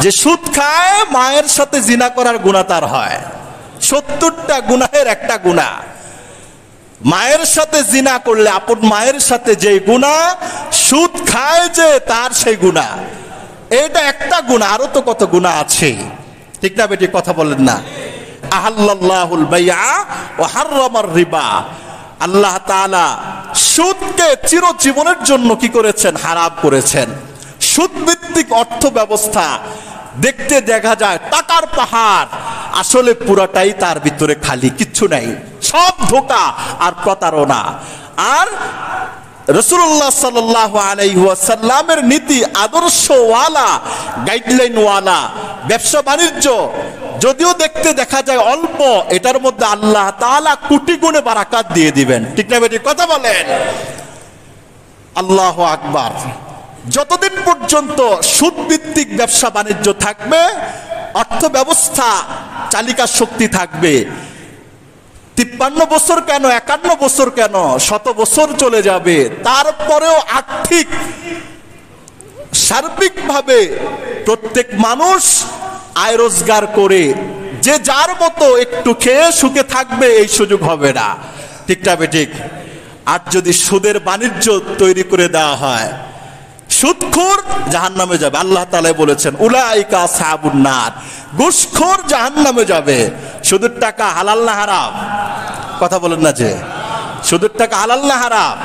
যে সুদ খায় মায়ের সাথে জিনা করার গুনাহ তার হয়। 70টা গুনাহের একটা গুনাহ। মায়ের সাথে জিনা করলে, আপন মায়ের সাথে যে গুনাহ, সুদ খায় যে তার সেই গুনাহ, এটা একটা গুনাহ। আরো তো কত গুনাহ আছে, ঠিক না বেটি? কথা বলেন না। আহাল্লাল্লাহুল বাইআ ওয়া হাররামার রিবা। আল্লাহ তাআলা সুদকে চিরজীবনের জন্য কি করেছেন? হারাম করেছেন। সুদ ভিত্তিক অর্থ ব্যবস্থা দেখতে দেখা যায় টাকার পাহাড়, আসলে পুরাটাই তার ভিতরে খালি, কিচ্ছু নাই, সব ধোঁকা আর প্রতারণা। আর রাসূলুল্লাহ সাল্লাল্লাহু আলাইহি ওয়াসাল্লামের নীতি আদর্শওয়ালা, গাইডলাইনওয়ালা ব্যবসা বাণিজ্য যদিও দেখতে দেখা যায় অল্প, এটার মধ্যে আল্লাহ তাআলা কোটি গুণে বারাকাত দিয়ে দিবেন, ঠিক না বেটি? কথা বলেন। আল্লাহু আকবার। যতদিন পর্যন্ত সুদ ভিত্তিক ব্যবসা বাণিজ্য থাকবে, অর্থ ব্যবস্থা চালিকা শক্তি থাকবে, 53 বছর কেন, 51 বছর কেন, 100 বছর চলে যাবে, তারপরেও আর্থিক সার্বিকভাবে প্রত্যেক মানুষ আয় রোজগার করে যে যার মতো একটু খেয়ে সুখে থাকবে, এই সুযোগ হবে না, ঠিক না বেঠিক? আর যদি সুদের বাণিজ্য তৈরি করে দেওয়া হয়, সুদখোর জাহান্নামে যাবে। আল্লাহ তাআলা বলেছেন উলাইকা আসহাবুন নার, ঘুষখোর জাহান্নামে যাবে। সুদের টাকা হালাল না হারাম? কথা বলেন না যে সুদের টাকা হালাল না হারাম?